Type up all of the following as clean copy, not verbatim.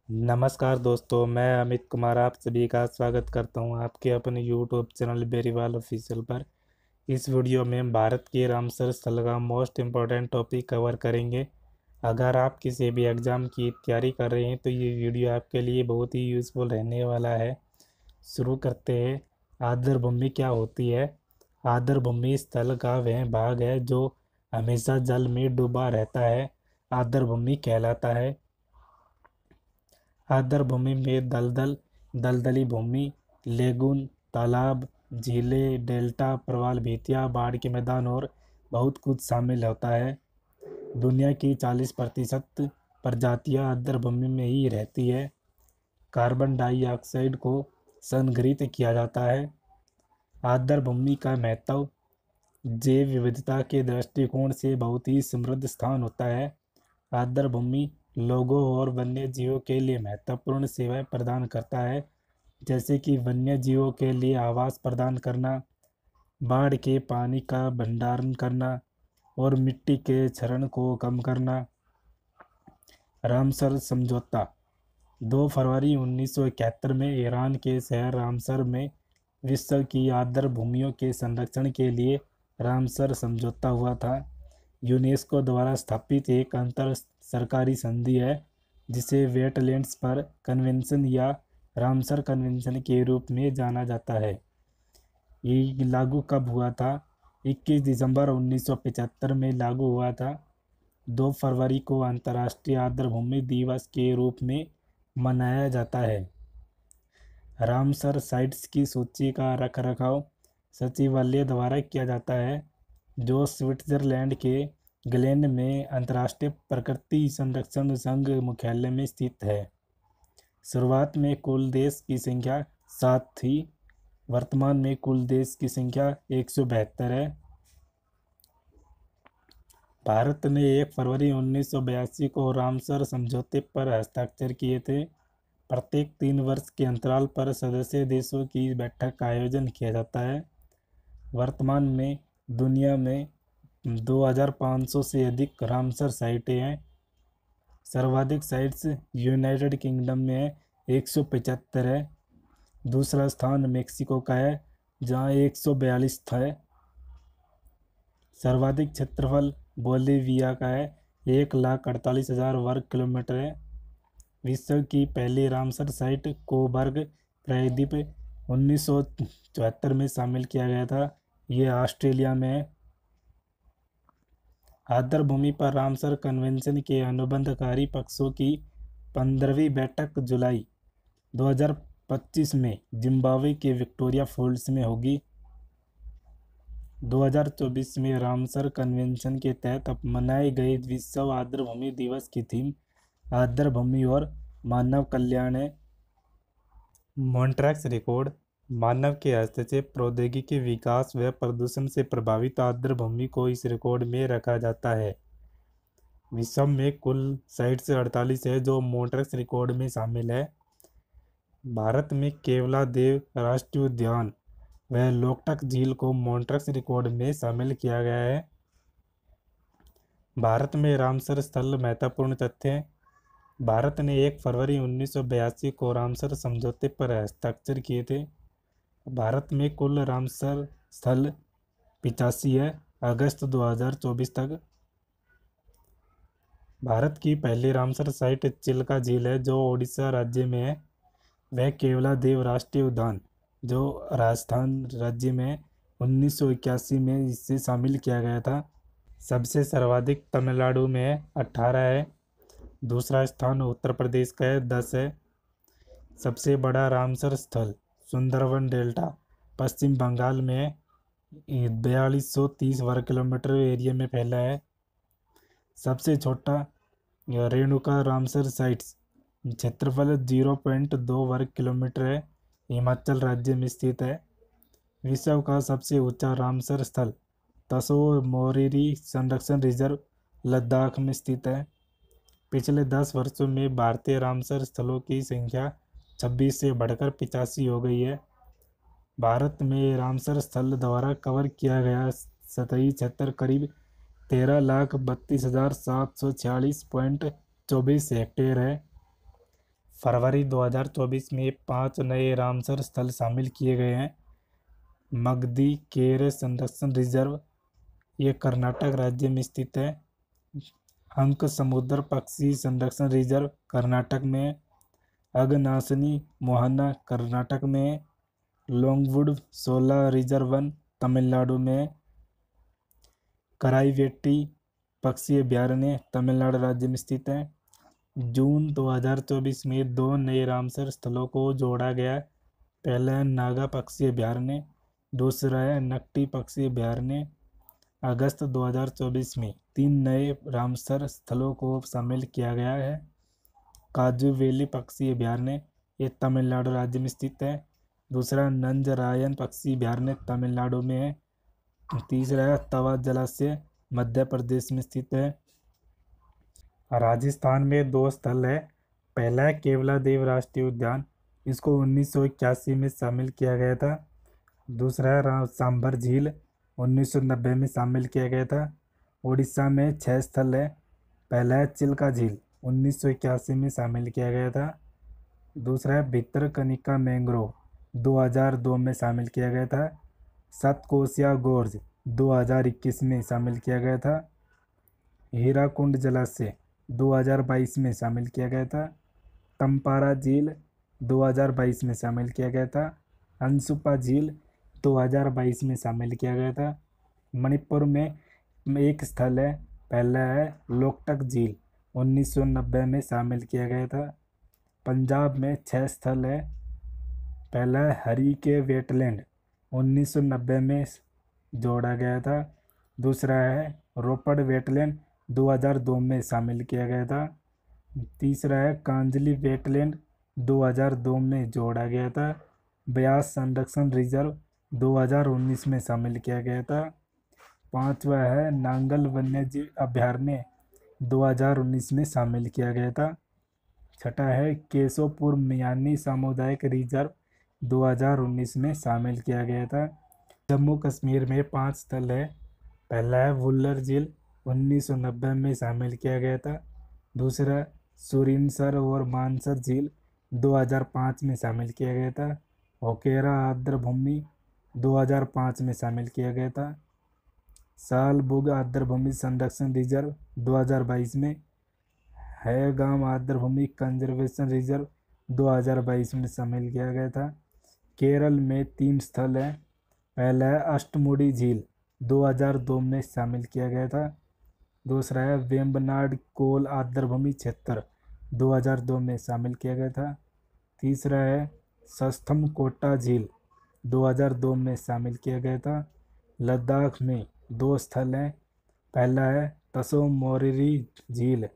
नमस्कार दोस्तों, मैं अमित कुमार आप सभी का स्वागत करता हूं आपके अपने यूट्यूब चैनल बेरीवाल ऑफिशियल पर। इस वीडियो में हम भारत के रामसर स्थल का मोस्ट इम्पोर्टेंट टॉपिक कवर करेंगे। अगर आप किसी भी एग्ज़ाम की तैयारी कर रहे हैं तो ये वीडियो आपके लिए बहुत ही यूज़फुल रहने वाला है। शुरू करते हैं। आर्द्रभूमि क्या होती है? आर्द्रभूमि स्थल का वह भाग है जो हमेशा जल में डूबा रहता है, आर्द्रभूमि कहलाता है। आर्द्रभूमि में दलदली भूमि, लेगून, तालाब, झीलें, डेल्टा, प्रवाल भित्तियां, बाढ़ के मैदान और बहुत कुछ शामिल होता है। दुनिया की 40% प्रजातियां आर्द्रभूमि में ही रहती है। कार्बन डाइऑक्साइड को संग्रहित किया जाता है। आर्द्रभूमि का महत्व जैव विविधता के दृष्टिकोण से बहुत ही समृद्ध स्थान होता है। आर्द्रभूमि लोगों और वन्य जीवों के लिए महत्वपूर्ण सेवाएं प्रदान करता है, जैसे कि वन्य जीवों के लिए आवास प्रदान करना, बाढ़ के पानी का भंडारण करना और मिट्टी के क्षरण को कम करना। रामसर समझौता 2 फरवरी 1971 में ईरान के शहर रामसर में विश्व की आर्द्र भूमियों के संरक्षण के लिए रामसर समझौता हुआ था। यूनेस्को द्वारा स्थापित एक अंतर सरकारी संधि है जिसे वेटलैंड्स पर कन्वेंशन या रामसर कन्वेंशन के रूप में जाना जाता है। ये लागू कब हुआ था? 21 दिसंबर 1975 में लागू हुआ था। 2 फरवरी को अंतर्राष्ट्रीय आर्द्रभूमि दिवस के रूप में मनाया जाता है। रामसर साइट्स की सूची का रखरखाव सचिवालय द्वारा किया जाता है, जो स्विट्जरलैंड के ग्लेन में अंतर्राष्ट्रीय प्रकृति संरक्षण संघ मुख्यालय में स्थित है। शुरुआत में कुल देश की संख्या 7 थी। वर्तमान में कुल देश की संख्या 172 है। भारत ने 1 फरवरी 1982 को रामसर समझौते पर हस्ताक्षर किए थे। प्रत्येक 3 वर्ष के अंतराल पर सदस्य देशों की बैठक का आयोजन किया जाता है। वर्तमान में दुनिया में 2500 से अधिक रामसर साइटें हैं। सर्वाधिक साइट्स यूनाइटेड किंगडम में 175 है। दूसरा स्थान मेक्सिको का है जहाँ 142 है। सर्वाधिक क्षेत्रफल बोलिविया का है, 1,48,000 वर्ग किलोमीटर है। विश्व की पहली रामसर साइट कोबर्ग प्रायद्वीप 1974 में शामिल किया गया था। ये ऑस्ट्रेलिया में है। आर्द्रभूमि पर रामसर कन्वेंशन के अनुबंधकारी पक्षों की 15वीं बैठक जुलाई 2025 में जिम्बाब्वे के विक्टोरिया फॉल्स में होगी। 2024 में रामसर कन्वेंशन के तहत मनाए गए विश्व आर्द्रभूमि दिवस की थीम आर्द्रभूमि और मानव कल्याण है। मॉन्ट्रैक्स रिकॉर्ड मानव के हस्तक्षेप, प्रौद्योगिकी विकास व प्रदूषण से प्रभावित आर्द्रभूमि को इस रिकॉर्ड में रखा जाता है। विश्व में कुल साइट्स 48 है जो मॉन्ट्रैक्स रिकॉर्ड में शामिल है। भारत में केवलादेव राष्ट्रीय उद्यान व लोकटक झील को मॉन्ट्रैक्स रिकॉर्ड में शामिल किया गया है। भारत में रामसर स्थल महत्वपूर्ण तथ्य हैं। भारत ने 1 फरवरी 1982 को रामसर समझौते पर हस्ताक्षर किए थे। भारत में कुल रामसर स्थल 85 है अगस्त 2024 तक। भारत की पहली रामसर साइट चिल्का झील है जो ओडिशा राज्य में है। वह केवलादेव राष्ट्रीय उद्यान जो राजस्थान राज्य में 1981 में इसे शामिल किया गया था। सबसे सर्वाधिक तमिलनाडु में 18 है। दूसरा स्थान उत्तर प्रदेश का है, 10 है। सबसे बड़ा रामसर स्थल सुंदरवन डेल्टा पश्चिम बंगाल में 4230 वर्ग किलोमीटर एरिया में फैला है। सबसे छोटा रेणुका रामसर साइट्स क्षेत्रफल 0.2 वर्ग किलोमीटर है, हिमाचल राज्य में स्थित है। विश्व का सबसे ऊंचा रामसर स्थल तसोर मोरिरी संरक्षण रिजर्व लद्दाख में स्थित है। पिछले 10 वर्षों में भारतीय रामसर स्थलों की संख्या 26 से बढ़कर 85 हो गई है। भारत में रामसर स्थल द्वारा कवर किया गया सतही क्षेत्र करीब 13,32,746.24 हेक्टेयर है। फरवरी 2024 में 5 नए रामसर स्थल शामिल किए गए हैं। मगधी केर संरक्षण रिजर्व, ये कर्नाटक राज्य में स्थित है। अंक समुद्र पक्षी संरक्षण रिजर्व कर्नाटक में है। अगनाशिनी मोहना कर्नाटक में है। लॉन्गवुड शोला रिजर्व वन तमिलनाडु में है। कराईवेट्टी पक्षी अभयारण्य तमिलनाडु राज्य में स्थित है। जून 2024 में 2 नए रामसर स्थलों को जोड़ा गया। पहला है नागा पक्षी अभयारण्य, दूसरा है नकटी पक्षी अभयारण्य। अगस्त 2024 में 3 नए रामसर स्थलों को शामिल किया गया है। काजू वैली पक्षी अभयारण्य, ये तमिलनाडु राज्य में स्थित है। दूसरा नंजरायन पक्षी अभयारण्य तमिलनाडु में है। तीसरा है तवा जलाशय, मध्य प्रदेश में स्थित है। राजस्थान में 2 स्थल है। पहला है केवलादेव राष्ट्रीय उद्यान, इसको 1981 में शामिल किया गया था। दूसरा है सांभर झील, 1990 में शामिल किया गया था। उड़ीसा में 6 स्थल है। पहला है चिल्का झील, 1981 में शामिल किया गया था। दूसरा है भितरकनिका मैंग्रोव, 2002 में शामिल किया गया था। सतकोसिया गोर्ज, 2021 में शामिल किया गया था। हीराकुंड जलाशय 2022 में शामिल किया गया था। तम्पारा झील 2022 में शामिल किया गया था। अंशुपा झील 2022 में शामिल किया गया था। मणिपुर में एक स्थल है, पहला है लोकटक झील, 1990 में शामिल किया गया था। पंजाब में 6 स्थल है। पहला है हरी के वेटलैंड, 1990 में जोड़ा गया था। दूसरा है रोपड़ वेटलैंड, 2002 में शामिल किया गया था। तीसरा है कांजली वेटलैंड, 2002 में जोड़ा गया था। ब्यास संरक्षण रिजर्व 2019 में शामिल किया गया था। पांचवा है नांगल वन्यजीव अभयारण्य, 2019 में शामिल किया गया था। छठा है केशोपुर मियानी सामुदायिक रिजर्व, 2019 में शामिल किया गया था। जम्मू कश्मीर में 5 स्थल है। पहला है वुल्लर झील, 1990 में शामिल किया गया था। दूसरा सुरिनसर और मानसर झील, 2005 में शामिल किया गया था। होकेरा आर्द्रभूमि 2005 में शामिल किया गया था। सालबुग आर्द्रभूमि संरक्षण रिजर्व 2022 में। हैगाम आर्द्रभूमि कंजर्वेशन रिजर्व 2022 में शामिल किया गया था। केरल में 3 स्थल हैं। पहला है अष्टमुडी झील, 2002 में शामिल किया गया था। दूसरा है वेम्बनाड कोल आर्द्रभूमि क्षेत्र, 2002 में शामिल किया गया था। तीसरा है सस्थम कोटा झील, 2002 में शामिल किया गया था। लद्दाख में 2 स्थल हैं। पहला है तसो मोरिरी झील,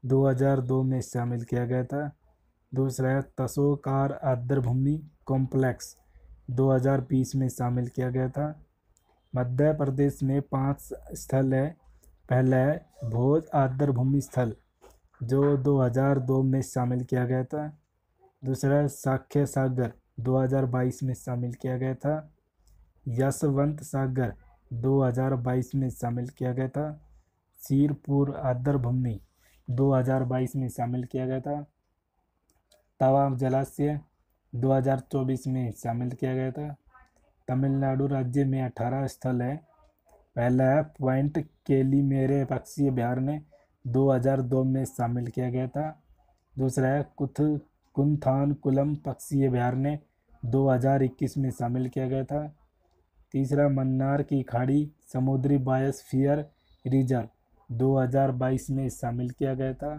2002 में शामिल किया गया था। दूसरा है तसोकार आर्द्रभूमि कॉम्प्लेक्स, 2020 में शामिल किया गया था। मध्य प्रदेश में 5 स्थल है। पहला है भोज आर्द्रभूमि स्थल, जो 2002 में शामिल किया गया था। दूसरा है साख्य सागर, 2022 में शामिल किया गया था। यशवंत सागर 2022 में शामिल किया गया था। सिरपुर आर्द्रभूमि 2022 में शामिल किया गया था। तवा जलाशय 2024 में शामिल किया गया था। तमिलनाडु राज्य में 18 स्थल है। पहला है पॉइंट केलीमेरे पक्षी अभयारण्य, 2002 में शामिल किया गया था। दूसरा है कुंथानकुलम पक्षी अभयारण्य, 2021 में शामिल किया गया था। तीसरा मन्नार की खाड़ी समुद्री बायोस्फीयर रिजर्व, 2022 में शामिल किया गया था।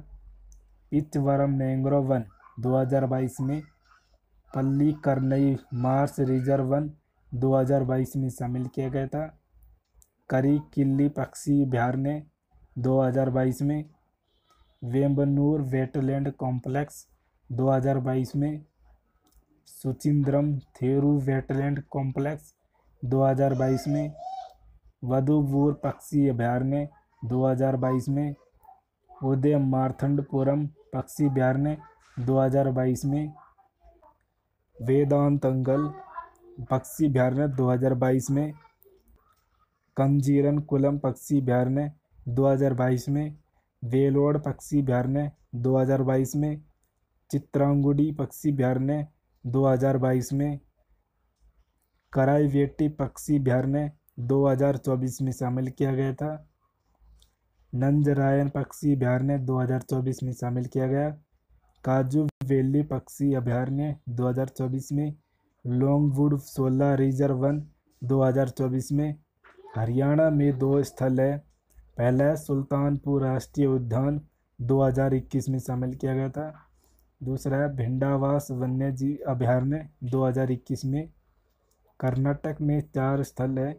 पिचवरम मैंग्रोव वन 2022 में। पल्लीकरनई मार्श रिजर्व वन 2022 में शामिल किया गया था। करी किल्ली पक्षी अभयारण्य 2022 में। वेम्बनूर वेटलैंड कॉम्प्लेक्स 2022 में। सुचिंद्रम थेरू वेटलैंड कॉम्प्लेक्स 2022 में। वधुवूर पक्षी अभयारण्य 2022 में। उदय मार्तंडपुरम पक्षी अभयारण्य 2022 में। वेदांतंगल पक्षी अभयारण्य 2022 में। कंजीरन कुलम पक्षी अभयारण्य 2022 में। वेलोड पक्षी अभयारण्य 2022 में। चित्रांगुडी पक्षी अभयारण्य 2022 में, कराईवेटी पक्षी अभयारण्य 2024 में शामिल किया गया था। नंजरायन पक्षी अभयारण्य 2024 में शामिल किया गया। काजू वैली पक्षी अभयारण्य 2024 में, लॉन्गवुड शोला रिजर्व वन 2024 में। हरियाणा में 2 स्थल है, पहला है सुल्तानपुर राष्ट्रीय उद्यान 2021 में शामिल किया गया था। दूसरा है भिंडावास वन्यजीव अभयारण्य 2021 में। कर्नाटक में 4 स्थल है,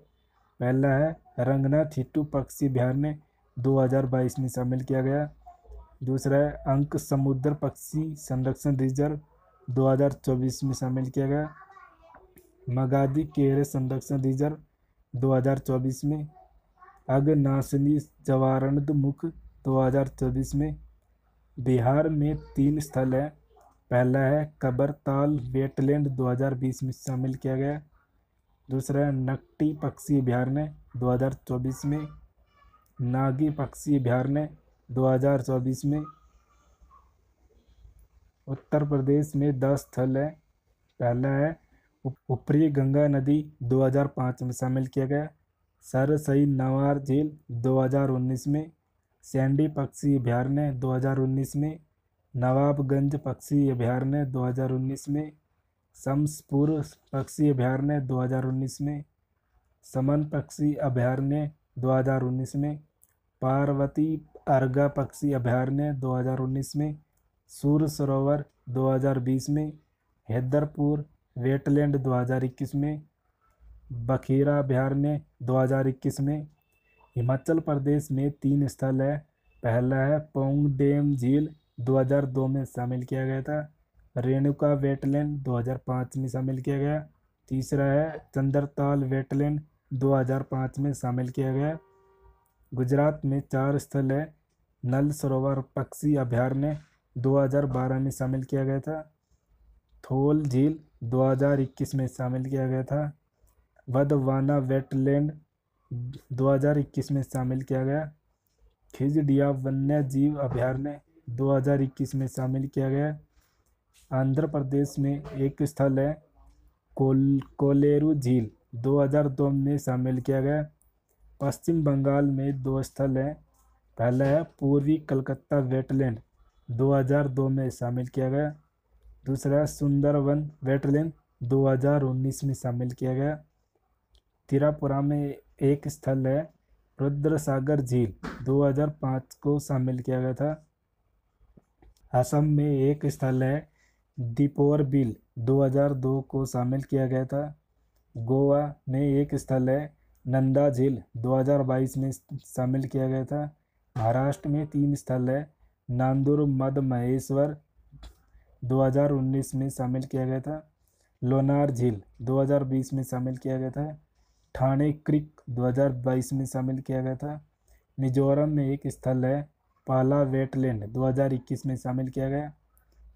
पहला है रंगनाथिट्टू पक्षी अभयारण्य 2022 में शामिल किया गया। दूसरा है अंक समुद्र पक्षी संरक्षण रिजर्व 2024 में शामिल किया गया। मगादी केरे संरक्षण रिजर्व 2024 में। अगनासनी जवारंड मुख 2024 में। बिहार में 3 स्थल है, पहला है कबरताल वेटलैंड 2020 में शामिल किया गया। दूसरा है नकटी पक्षी अभयारण्य 2024 में। नागी पक्षी अभयारण्य 2024 में। उत्तर प्रदेश में 10 स्थल है, पहला है ऊपरी गंगा नदी 2005 में शामिल किया गया। सरसई नवार झील 2019 में। सैंडी पक्षी अभयारण्य 2019 में। नवाबगंज पक्षी अभयारण्य 2019 में। शम्सपुर पक्षी अभयारण्य 2019 में। समन पक्षी अभयारण्य 2019 में। पार्वती अर्गा पक्षी अभयारण्य 2019 में। सूर सरोवर 2020 में। हैदरपुर वेटलैंड 2021 में। बखीरा अभयारण्य 2021 में। हिमाचल प्रदेश में 3 स्थल है, पहला है पौंग डैम झील 2002 में शामिल किया गया था। रेणुका वेटलैंड 2005 में शामिल किया गया। तीसरा है चंद्रताल वेटलैंड 2005 में शामिल किया गया। गुजरात में 4 स्थल है, नल सरोवर पक्षी अभयारण्य 2012 में शामिल किया गया था। थोल झील 2021 में शामिल किया गया था। वधवाना वेटलैंड 2021 में शामिल किया गया। खिजड़िया वन्य जीव अभयारण्य 2021 में शामिल किया गया। आंध्र प्रदेश में 1 स्थल है, कोलेरू झील 2002 में शामिल किया गया। पश्चिम बंगाल में 2 स्थल हैं, पहला है पूर्वी कलकत्ता वेटलैंड 2002 में शामिल किया गया। दूसरा है सुंदरवन वेटलैंड 2019 में शामिल किया गया। त्रिपुरा में 1 स्थल है, रुद्रसागर झील 2005 को शामिल किया गया था। असम में 1 स्थल है, दीपोर बिल 2002 को शामिल किया गया था। गोवा में 1 स्थल है, नंदा झील 2022 में शामिल किया गया था। महाराष्ट्र में 3 स्थल है, नांदूर मद महेश्वर 2019 में शामिल किया गया था। लोनार झील 2020 में शामिल किया गया था। ठाणे क्रिक 2022 में शामिल किया गया था। मिजोरम में 1 स्थल है, पाला वेटलैंड 2021 में शामिल किया गया।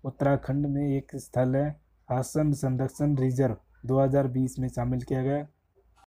उत्तराखंड में 1 स्थल है, असम संरक्षण रिजर्व 2020 में शामिल किया गया।